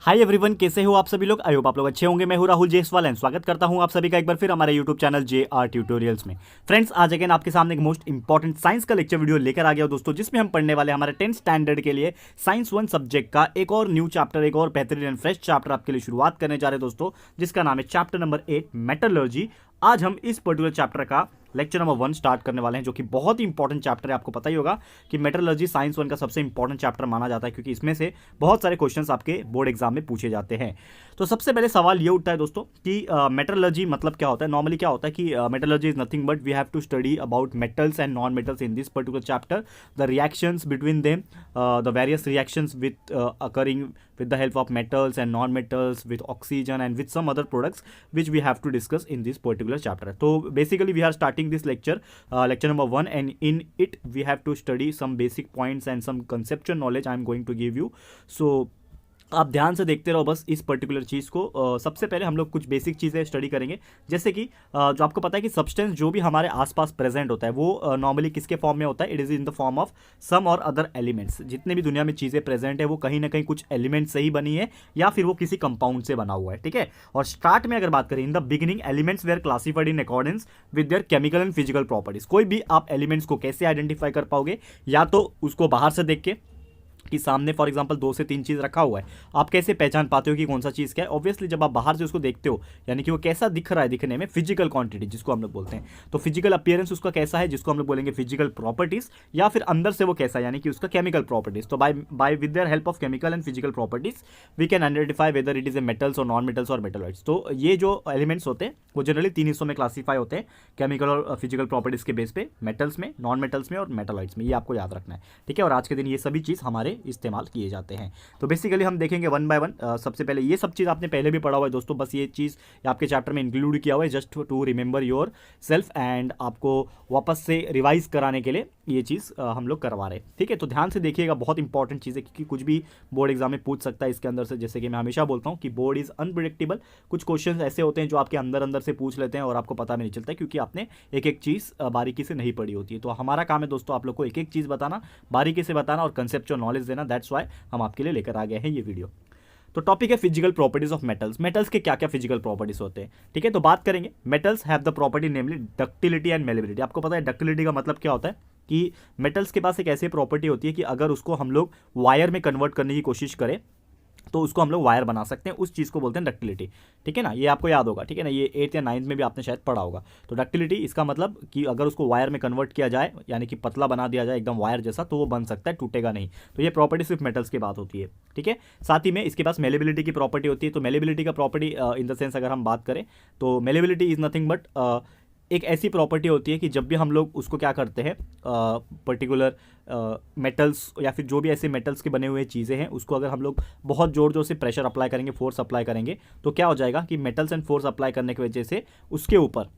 Hi everyone, कैसे हो आप सभी लोग। आई होप आप लोग अच्छे होंगे। मैं हूं राहुल जेसवाल एंड स्वागत करता हूं आप सभी का एक बार फिर हमारे यूट्यूब चैनल JR ट्यूटोरियल्स में। फ्रेंड्स, आज अगेन आपके सामने एक मोस्ट इंपॉर्टेंट साइंस का लेक्चर वीडियो लेकर आ गया हूं दोस्तों, जिसमें हम पढ़ने वाले हमारे 10th स्टैंडर्ड के लिए साइंस 1 सब्जेक्ट का एक और न्यू चैप्टर, एक और बेहतरीन एंड फ्रेश चैप्टर आपके लिए शुरुआत करने जा रहे हैं दोस्तों, जिसका नाम है चैप्टर नंबर 8 मेटलर्जी। आज हम इस पर्टिकुलर चैप्टर का लेक्चर नंबर 1 स्टार्ट करने वाले हैं, जो कि बहुत ही इंपॉर्टेंट चैप्टर है। आपको पता ही होगा कि मेटलर्जी साइंस 1 का सबसे इंपॉर्टेंट चैप्टर माना जाता है, क्योंकि इसमें से बहुत सारे क्वेश्चंस आपके बोर्ड एग्जाम में पूछे जाते हैं। तो सबसे पहले सवाल ये उठता है दोस्तों कि मेटलर्जी मतलब क्या होता है। नॉर्मली क्या होता है कि metallurgy is nothing but we have to study about metals and non metals in this particular chapter, the reactions between them, the various reactions with occurring with the help of metals and non-metals, with oxygen and with some other products which we have to discuss in this particular chapter. So basically we are starting this lecture, lecture number 1, and in it we have to study some basic points and some conceptual knowledge I am going to give you. So आप ध्यान से देखते रहो बस इस particular चीज़ को। सबसे पहले हम लोग कुछ बेसिक चीज़ें स्टडी करेंगे, जैसे कि जो आपको पता है कि सब्सटेंस जो भी हमारे आसपास प्रेजेंट होता है वो नॉर्मली किसके फॉर्म में होता है। It is in the form of some or other elements. जितने भी दुनिया में चीज़ें प्रेजेंट है वो कहीं ना कहीं कुछ एलिमेंट से ही बनी है या फिर वो किसी कंपाउंड से बना हुआ है, ठीक है। और स्टार्ट में अगर बात करें, in the beginning elements were classified in accordance with their chemical and physical properties. कोई भी आप एलिमेंट्स को कैसे आइडेंटिफाई कर पाओगे, या तो उसको बाहर से देख के कि सामने फॉर एग्जांपल 2 से 3 चीज़ रखा हुआ है, आप कैसे पहचान पाते हो कि कौन सा चीज़ क्या है। ऑब्वियसली जब आप बाहर से उसको देखते हो, यानी कि वो कैसा दिख रहा है, दिखने में फिजिकल क्वांटिटी जिसको हम लोग बोलते हैं, तो फिजिकल अपीयरेंस उसका कैसा है जिसको हम लोग बोलेंगे फिजिकल प्रॉपर्टीज, या फिर अंदर से वो कैसा है यानी कि उसका केमिकल प्रॉपर्टीज। तो by with their help of chemical and physical properties we can identify whether it is a metals और नॉन मेटल्स और मेटलॉइड्स। तो ये जो एलिमेंट्स होते हैं वो जनरली 3 हिस्सों में क्लासीफाई होते हैं, केमिकल और फिजिकल प्रॉपर्टीज के बेस पे, मेटल्स में, नॉन मेटल्स में और मेटलॉइड्स में। ये आपको याद रखना है, ठीक है। और आज के दिन ये सभी चीज़ हमारे इस्तेमाल किए जाते हैं। तो बेसिकली हम देखेंगे वन बाय वन। सबसे पहले ये सब चीज़ आपने पहले भी पढ़ा हुआ है दोस्तों, बस ये चीज़ आपके चैप्टर में इंक्लूड किया हुआ है just to remember yourself, and आपको वापस से रिवाइज कराने के लिए ये चीज़ हम लोग करवा रहे हैं, ठीक है। तो ध्यान से देखिएगा, बहुत इंपॉर्टेंट चीज़ है, क्योंकि कुछ भी बोर्ड एग्जाम में पूछ सकता है इसके अंदर से। जैसे कि मैं हमेशा बोलता हूँ कि बोर्ड इज़ अनप्रिडिक्टेबल। कुछ क्वेश्चन ऐसे होते हैं जो आपके अंदर अंदर से पूछ लेते हैं और आपको पता भी नहीं चलता है, क्योंकि आपने एक एक चीज़ बारीकी से नहीं पढ़ी होती है। तो हमारा काम है दोस्तों आप लोग को एक एक चीज़ बताना, बारीकी से बताना और कंसेप्चुअल नॉलेज देना। दैट्स वाई हम आपके लिए लेकर आ गए हैं ये वीडियो। तो टॉपिक है physical properties of metals. Metals के क्या क्या फिजिकल प्रॉपर्टीज होते हैं, ठीक है। तो बात करेंगे, metals have the property namely ductility and malleability. आपको पता है डक्टिलिटी का मतलब क्या होता है कि मेटल्स के पास एक ऐसी प्रॉपर्टी होती है कि अगर उसको हम लोग वायर में कन्वर्ट करने की कोशिश करें तो उसको हम लोग वायर बना सकते हैं। उस चीज़ को बोलते हैं डक्टिलिटी, ठीक है ना। ये आपको याद होगा, ठीक है ना। ये 8th या 9th में भी आपने शायद पढ़ा होगा। तो डक्टिलिटी इसका मतलब कि अगर उसको वायर में कन्वर्ट किया जाए, यानी कि पतला बना दिया जाए एकदम वायर जैसा, तो वो बन सकता है, टूटेगा नहीं। तो ये प्रॉपर्टी सिर्फ मेटल्स की बात होती है, ठीक है। साथ ही में इसके पास मेलेबिलिटी की प्रॉपर्टी होती है। तो मेलेबिलिटी का प्रॉपर्टी इन द सेंस अगर हम बात करें तो मेलेबिलिटी इज़ नथिंग बट एक ऐसी प्रॉपर्टी होती है कि जब भी हम लोग उसको क्या करते हैं, पर्टिकुलर मेटल्स या फिर जो भी ऐसे मेटल्स के बने हुए चीज़ें हैं, उसको अगर हम लोग बहुत ज़ोर ज़ोर से प्रेशर अप्लाई करेंगे, फोर्स अप्लाई करेंगे, तो क्या हो जाएगा कि मेटल्स एंड फोर्स अप्लाई करने की वजह से उसके ऊपर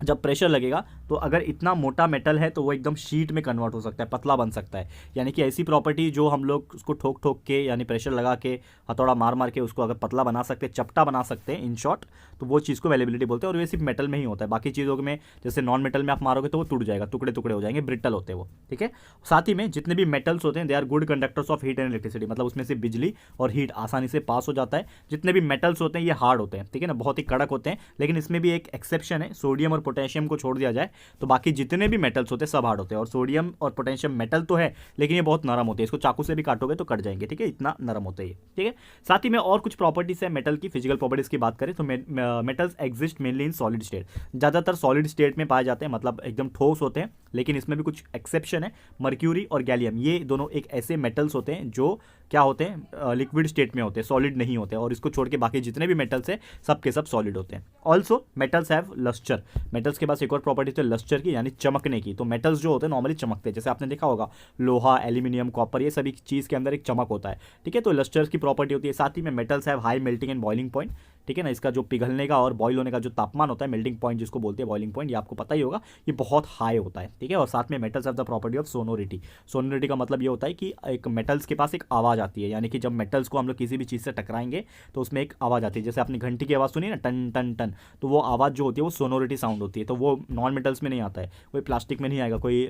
जब प्रेशर लगेगा तो अगर इतना मोटा मेटल है तो वो एकदम शीट में कन्वर्ट हो सकता है, पतला बन सकता है। यानी कि ऐसी प्रॉपर्टी जो हम लोग उसको ठोक ठोक के, यानी प्रेशर लगा के, हथौड़ा मार मार के उसको अगर पतला बना सकते हैं, चपटा बना सकते हैं इन शॉर्ट, तो वो चीज़ को मेलेबिलिटी बोलते हैं। और ये सिर्फ मेटल में ही होता है, बाकी चीज़ों में जैसे नॉन मेटल में आप मारोगे तो वो टूट जाएगा, टुकड़े टुकड़े हो जाएंगे, ब्रिटल होते हैं वो, ठीक है। साथ ही में जितने भी मेटल्स होते हैं they are good conductors of heat and electricity, मतलब उसमें से बिजली और हीट आसानी से पास हो जाता है। जितने भी मेटल्स होते हैं ये हार्ड होते हैं, ठीक है ना, बहुत ही कड़क होते हैं। लेकिन इसमें भी एक एक्सेप्शन है, सोडियम और पोटेशियम को छोड़ दिया जाए तो बाकी जितने भी मेटल्स होते हैं सब हार्ड होते हैं। और सोडियम और पोटेशियम मेटल तो है लेकिन ये बहुत नरम होते हैं, इसको चाकू से भी काटोगे तो कट जाएंगे, ठीक है, इतना नरम होते हैं, ठीक है। साथ ही में और कुछ प्रॉपर्टीज है मेटल की, फिजिकल प्रॉपर्टीज की बात करें तो मेटल्स एग्जिस्ट मेनली इन सॉलिड स्टेट। ज़्यादातर सॉलिड स्टेट में पाए जाते हैं, मतलब एकदम ठोस होते हैं, लेकिन इसमें भी कुछ एक्सेप्शन है। मर्क्यूरी और गैलियम ये दोनों एक ऐसे मेटल्स होते हैं जो क्या होते हैं, लिक्विड स्टेट में होते हैं, सॉलिड नहीं होते। और इसको छोड़ के बाकी जितने भी मेटल्स हैं सब के सब सॉलिड होते हैं। Also metals have lustre. Metals के पास एक और प्रॉपर्टी है लस्टर की, यानी चमकने की। तो मेटल्स जो होते हैं नॉर्मली चमकते हैं, जैसे आपने देखा होगा लोहा, एल्यूमिनियम, कॉपर, ये सभी चीज़ के अंदर एक चमक होता है, ठीक है। तो लस्टर की प्रॉपर्टी होती है। साथ ही में metals have high melting and boiling point, ठीक है ना। इसका जो पिघलने का और बॉईल होने का जो तापमान होता है, मेल्टिंग पॉइंट जिसको बोलते हैं, बॉइलिंग पॉइंट, ये आपको पता ही होगा, ये बहुत हाई होता है, ठीक है। और साथ में metals have the property of sonority. Sonority का मतलब ये होता है कि एक मेटल्स के पास एक आवाज़ आती है, यानी कि जब मेटल्स को हम लोग किसी भी चीज़ से टकराएंगे तो उसमें एक आवाज़ आती है। जैसे आपने घंटी की आवाज़ सुनी ना, टन टन टन, तो वो आवाज़ जो होती है वो सोनोरिटी साउंड होती है। तो वो नॉन मेटल्स में नहीं आता है, कोई प्लास्टिक में नहीं आएगा, कोई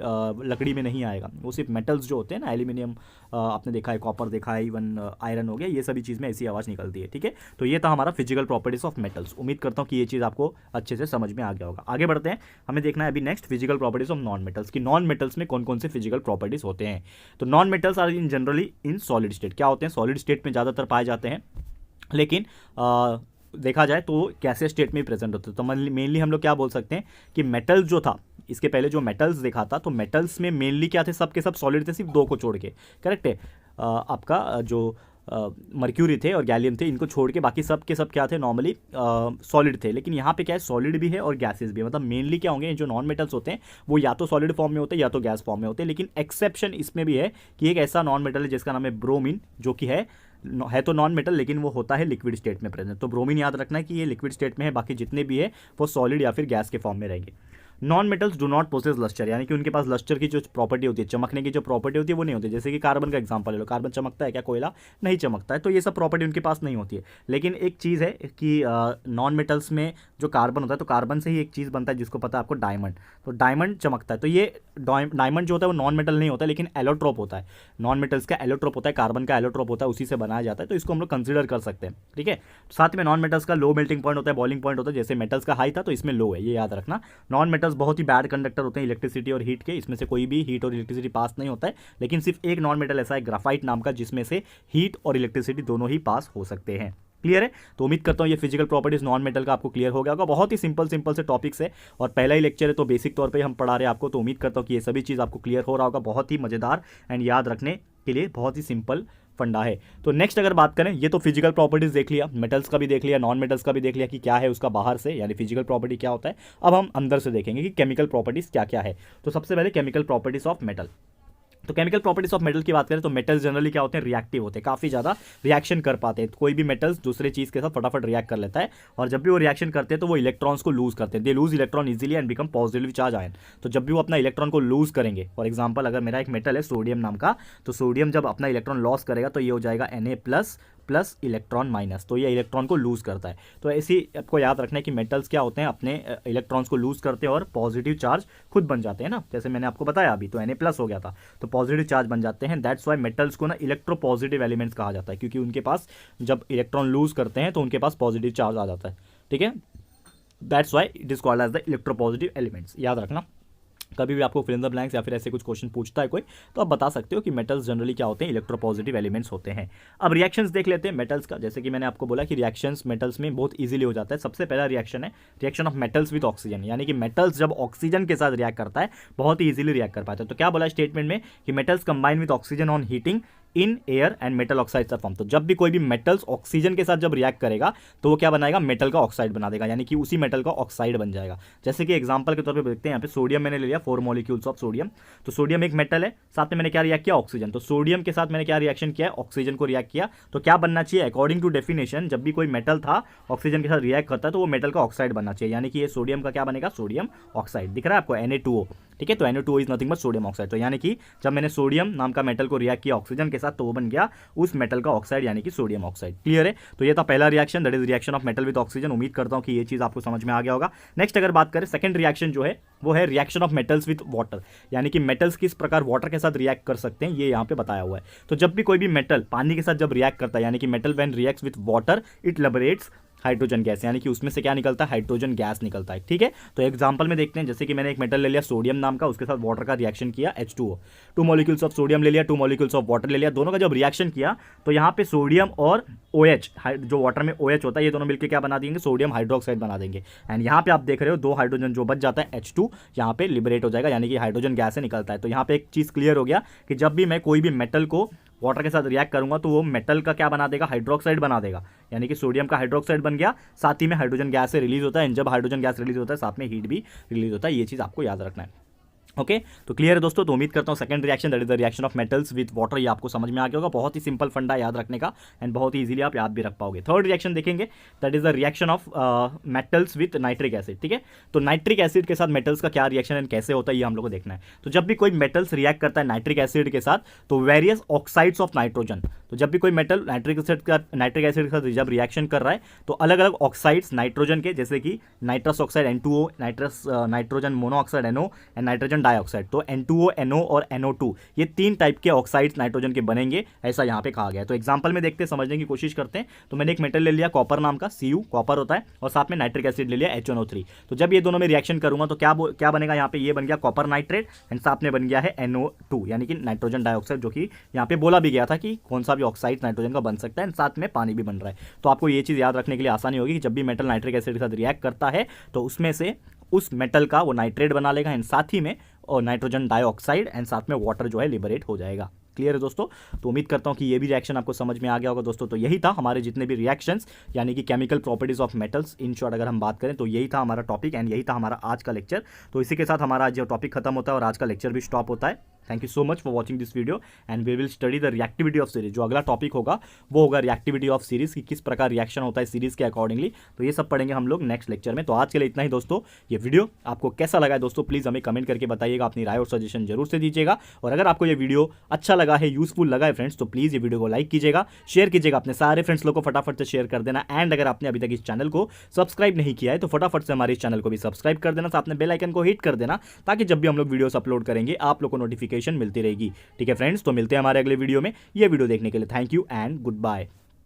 लकड़ी में नहीं आएगा, वो सिर्फ मेटल्स जो होते हैं ना, एल्यूमिनियम आपने देखा है, कॉपर देखा है, इवन आयरन हो गया, ये सभी चीज़ में ऐसी आवाज़ निकलती है, ठीक है। तो ये था हमारा फिजिकल प्रॉपर्टीज ऑफ मेटल्स। उम्मीद करता हूँ कि ये चीज़ आपको अच्छे से समझ में आ गया होगा। आगे बढ़ते हैं, हमें देखना है अभी next physical properties of non metals की नॉन मेटल्स में कौन कौन से फिजिकल प्रॉपर्टीज होते हैं। तो non metals are in generally in solid state. क्या होते हैं? सॉलिड स्टेट में ज़्यादातर पाए जाते हैं, लेकिन देखा जाए तो गैसियस स्टेट में ही प्रेजेंट होते हैं। तो मेनली हम लोग क्या बोल सकते हैं कि मेटल जो था, इसके पहले जो मेटल्स देखा था, तो मेटल्स में मेनली क्या थे, सब के सब सॉलिड थे, सिर्फ दो को छोड़ के, करेक्ट है। आपका जो मर्क्यूरी थे और गैलियम थे, इनको छोड़ के बाकी सब के सब क्या थे, नॉर्मली सॉलिड थे। लेकिन यहाँ पे क्या है, सॉलिड भी है और गैसेस भी है। मतलब मेनली क्या होंगे, जो नॉन मेटल्स होते हैं वो या तो सॉलिड फॉर्म में होते हैं या तो गैस फॉर्म में होते हैं। लेकिन एक्सेप्शन इसमें भी है कि एक ऐसा नॉन मेटल है जिसका नाम है ब्रोमीन, जो कि है तो नॉन मेटल, लेकिन वो होता है लिक्विड स्टेट में प्रेजेंट। तो ब्रोमीन याद रखना है कि ये लिक्विड स्टेट में है, बाकी जितने भी है वो सॉलिड या फिर गैस के फॉर्म में रहेंगे। Non metals do not possess lustre, यानी कि उनके पास लस्टर की जो प्रॉपर्टी होती है, चमकने की जो प्रॉपर्टी होती है, वो नहीं होती। जैसे कि कार्बन का एग्जांपल ले लो, कार्बन चमकता है क्या? कोयला नहीं चमकता है। तो ये सब प्रॉपर्टी उनके पास नहीं होती है। लेकिन एक चीज़ है कि नॉन मेटल्स में जो कार्बन होता है, तो कार्बन से ही एक चीज़ बनता है जिसको पता है आपको, डायमंड। तो डायमंड चमकता है। तो ये डायमंड जो होता है वो नॉन मेटल नहीं होता, लेकिन एलोट्रोप होता है। नॉन मेटल्स का एलोट्रोप होता है, कार्बन का एलोट्रोप होता है, उसी से बनाया जाता है। तो इसको हम लोग कंसिडर कर सकते हैं, ठीक है। साथ में नॉन मेटल्स का लो मेल्टिंग पॉइंट होता है, बॉइलिंग पॉइंट होता है। जैसे मेटल्स का हाई था तो इसमें लो है, ये याद रखना। नॉन मेटल्स बहुत ही बैड कंडक्टर होते हैं इलेक्ट्रिसिटी और हीट के, इसमें से कोई भी हीट और इलेक्ट्रिसिटी पास नहीं होता है। लेकिन सिर्फ एक नॉन मेटल ऐसा है, ग्राफाइट नाम का, जिसमें से हीट और इलेक्ट्रिसिटी दोनों ही पास हो सकते हैं। क्लियर है? तो उम्मीद करता हूँ ये फिजिकल प्रॉपर्टीज नॉन मेटल का आपको क्लियर हो गया होगा। बहुत ही सिंपल से टॉपिक्स है और पहला ही लेक्चर है, तो बेसिक तौर पे हम पढ़ा रहे हैं आपको। तो उम्मीद करता हूँ कि ये सभी चीज़ आपको क्लियर हो रहा होगा। बहुत ही मजेदार एंड याद रखने के लिए बहुत ही सिंपल फंडा है। तो नेक्स्ट अगर बात करें, ये तो फिजिकल प्रॉपर्टीज देख लिया, मेटल्स का भी देख लिया, नॉन मेटल्स का भी देख लिया कि क्या है उसका बाहर से, यानी फिजिकल प्रॉपर्टी क्या होता है। अब हम अंदर से देखेंगे कि केमिकल प्रॉपर्टीज क्या क्या है। तो सबसे पहले केमिकल प्रॉपर्टीज ऑफ मेटल। तो केमिकल प्रॉपर्टीज ऑफ मेटल की बात करें तो मेटल्स जनरली क्या होते हैं, रिएक्टिव होते हैं, काफ़ी ज़्यादा रिएक्शन कर पाते हैं। कोई भी मेटल्स दूसरे चीज़ के साथ फटाफट रिएक्ट कर लेता है, और जब भी वो रिएक्शन करते हैं तो वो इलेक्ट्रॉन्स को लूज करते हैं। They lose electron easily and become positive charge ion. तो जब भी वो अपना इलेक्ट्रॉन को लूज करेंगे, फॉर एग्जाम्पल अगर मेरा एक मेटल है सोडियम नाम का, तो सोडियम जब अपना इलेक्ट्रॉन लॉस करेगा तो ये हो जाएगा Na+ प्लस इलेक्ट्रॉन माइनस, तो ये इलेक्ट्रॉन को लूज करता है। तो ऐसी आपको याद रखना है कि मेटल्स क्या होते हैं, अपने इलेक्ट्रॉन्स को लूज करते हैं और पॉजिटिव चार्ज खुद बन जाते हैं ना। जैसे मैंने आपको बताया अभी, तो Na+ हो गया था, तो पॉजिटिव चार्ज बन जाते हैं। दैट्स वाई मेटल्स को ना इलेक्ट्रोपॉजिटिव एलिमेंट्स कहा जाता है, क्योंकि उनके पास जब इलेक्ट्रॉन लूज करते हैं तो उनके पास पॉजिटिव चार्ज आ जाता है, ठीक है। That's why it is called as the electropositive elements. याद रखना, कभी भी आपको फिल इन द ब्लैंक्स या फिर ऐसे कुछ क्वेश्चन पूछता है कोई, तो आप बता सकते हो कि मेटल्स जनरली क्या होते हैं, इलेक्ट्रोपॉजिटिव एलिमेंट्स होते हैं। अब रिएक्शंस देख लेते हैं मेटल्स का। जैसे कि मैंने आपको बोला कि रिएक्शंस मेटल्स में बहुत इजीली हो जाता है। सबसे पहला रिएक्शन है reaction of metals with oxygen, यानी कि मेटल्स जब ऑक्सीजन के साथ रिएक्ट करता है बहुत ही इजीली रिएक्ट कर पाता है। तो क्या बोला स्टेटमेंट में कि metals combine with oxygen on heating in air and metal oxides are form. तो जब भी कोई भी मेटल्स ऑक्सीजन के साथ जब रिएक्ट करेगा तो वो क्या बनाएगा, मेटल का ऑक्साइड बना देगा, यानी कि उसी मेटल का ऑक्साइड बन जाएगा। जैसे कि एग्जांपल के तौर पे देखते हैं, यहाँ पे सोडियम मैंने ले लिया, 4 मॉलिक्यूल्स ऑफ सोडियम। तो सोडियम एक मेटल है, साथ में मैंने क्या रिएक्ट किया, ऑक्सीजन। तो सोडियम के साथ मैंने क्या रिएक्शन किया, ऑक्सीजन को रिएक्ट किया। तो क्या बनना चाहिए, अकॉर्डिंग टू डेफिनेशन, जब भी कोई मेटल था ऑक्सीजन के साथ रिएक्ट करता है तो वो मेटल का ऑक्साइड बनना चाहिए, यानी कि ये सोडियम का क्या बनेगा, सोडियम ऑक्साइड। दिख रहा है आपको, Na2O, ठीक है। तो Na2O is nothing but sodium oxide. तो यानी कि जब मैंने सोडियम नाम का मेटल को रिएक्ट किया ऑक्सीजन के साथ, तो वो बन गया उस मेटल का ऑक्साइड, यानी कि सोडियम ऑक्साइड। क्लियर है? तो ये था पहला reaction, that is reaction of metal with oxygen. उम्मीद करता हूं कि ये चीज आपको समझ में आ गया होगा। नेक्स्ट अगर बात करें, सेकंड रिएक्शन जो है वो है reaction of metals with water, यानी कि मेटल्स किस प्रकार वाटर के साथ रिएक्ट कर सकते हैं, ये यहाँ पे बताया हुआ है। तो जब भी कोई भी मेटल पानी के साथ जब रिएक्ट करता है, यानी कि metal when reacts with water it liberates hydrogen gas, यानी कि उसमें से क्या निकलता है, हाइड्रोजन गैस निकलता है, ठीक है। तो एग्जांपल में देखते हैं, जैसे कि मैंने एक मेटल ले लिया सोडियम नाम का, उसके साथ वाटर का रिएक्शन किया, H2O, 2 मॉलिक्यूल्स ऑफ सोडियम ले लिया, 2 मॉलिक्यूल्स ऑफ वाटर ले लिया। दोनों का जब रिएक्शन किया तो यहाँ पे सोडियम और OH, जो वाटर में OH होता है, ये दोनों मिलकर क्या बना देंगे, सोडियम हाइड्रोक्साइड बना देंगे। एंड यहाँ पे आप देख रहे हो 2 हाइड्रोजन जो बच जाता है H2 यहाँ पे लिबरेट हो जाएगा, यानी कि हाइड्रोजन गैस से निकलता है। तो यहाँ पे एक चीज़ क्लियर हो गया कि जब भी मैं कोई भी मेटल को वाटर के साथ रिएक्ट करूंगा तो वो मेटल का क्या बना देगा, हाइड्रोक्साइड बना देगा, यानी कि सोडियम का हाइड्रोक्साइड बन गया। साथ ही में हाइड्रोजन गैस से रिलीज होता है, जब हाइड्रोजन गैस रिलीज होता है साथ में हीट भी रिलीज होता है। ये चीज़ आपको याद रखना है। ओके तो क्लियर है दोस्तों। तो उम्मीद करता हूँ second reaction that is the reaction of metals with water, ये आपको समझ में आ गया होगा। बहुत ही सिंपल फंडा याद रखने का एंड बहुत ही इजीली आप याद भी रख पाओगे। थर्ड रिएक्शन देखेंगे that is the reaction of metals with nitric acid. ठीक है, तो नाइट्रिक एसिड के साथ मेटल्स का क्या रिएक्शन एंड कैसे होता है ये हम लोग को देखना है। तो जब भी कोई मेटल्स रिएक्ट करता है नाइट्रिक एसिड के साथ तो वेरियस ऑक्साइड्स ऑफ नाइट्रोजन, तो जब भी कोई मेटल नाइट्रिक एसिड के साथ जब रिएक्शन कर रहा है तो अलग अलग ऑक्साइड्स नाइट्रोजन के, जैसे कि nitrous oxide N2O, nitrogen monoxide NO and nitrogen dioxide, तो N2O, NO और NO2 ये 3 टाइप के ऑक्साइड्स नाइट्रोजन के बनेंगे, ऐसा यहाँ पे कहा गया है। तो एग्जांपल में देखते हैं, समझने की कोशिश करते हैं। तो मैंने एक मेटल ले लिया कॉपर नाम का, Cu कॉपर होता है, और साथ में नाइट्रिक एसिड ले लिया HNO3। तो जब ये दोनों में रिएक्शन करूंगा तो क्या बनेगा यहाँ पे, ये बन गया कॉपर नाइट्रेट एंड साथ में बन गया है NO2 यानी कि नाइट्रोजन डाइऑक्साइड, जो कि यहाँ पे बोला भी गया था कि कौन सा भी ऑक्साइड नाइट्रोजन का बन सकता है एंड साथ में पानी भी बन रहा है। तो आपको ये चीज़ याद रखने के लिए आसानी होगी कि जब भी मेटल नाइट्रिक एसिड के साथ रिएक्ट करता है तो उसमें से उस मेटल का वो नाइट्रेट बना लेगा एंड साथ ही में और नाइट्रोजन डाइऑक्साइड एंड साथ में वाटर जो है लिबरेट हो जाएगा। क्लियर है दोस्तों। तो उम्मीद करता हूं कि ये भी रिएक्शन आपको समझ में आ गया होगा दोस्तों। तो यही था हमारे जितने भी रिएक्शंस यानी कि chemical properties of metals, in short अगर हम बात करें तो यही था हमारा टॉपिक एंड यही था हमारा आज का लेक्चर। तो इसी के साथ हमारा आज जो टॉपिक खत्म होता है और आज का लेक्चर भी स्टॉप होता है। Thank you so much for watching this video and we will study the reactivity of series. जो अगला टॉपिक होगा वो होगा रिएक्टिविटी ऑफ सीरीज, कि किस प्रकार रिएक्शन होता है सीरीज के अकॉर्डिंगली। तो ये सब पढ़ेंगे हम लोग नेक्स्ट लेक्चर में। तो आज के लिए इतना ही दोस्तों। ये वीडियो आपको कैसा लगा है दोस्तों, प्लीज़ हमें कमेंट करके बताइएगा, अपनी राय और सजेशन जरूर से दीजिएगा। और अगर आपको ये वीडियो अच्छा लगा है, यूजफुल लगा है फ्रेंड्स, तो प्लीज़ ये वीडियो को लाइक कीजिएगा, शेयर कीजिएगा, अपने सारे फ्रेंड्स लोग को फटाफट से शेयर कर देना। एंड अगर आपने अभी तक इस चैनल को सब्सक्राइब नहीं किया है तो फटाफट से हमारे इस चैनल को भी सब्सक्राइब कर देना, साथ में बेल आइकन को हिट कर देना, ताकि जब भी हम लोग वीडियोस अपलोड करेंगे आप लोग को नोटिफिकेशन मिलती रहेगी। ठीक है फ्रेंड्स, तो मिलते हैं हमारे अगले वीडियो में। ये वीडियो देखने के लिए thank you and good bye.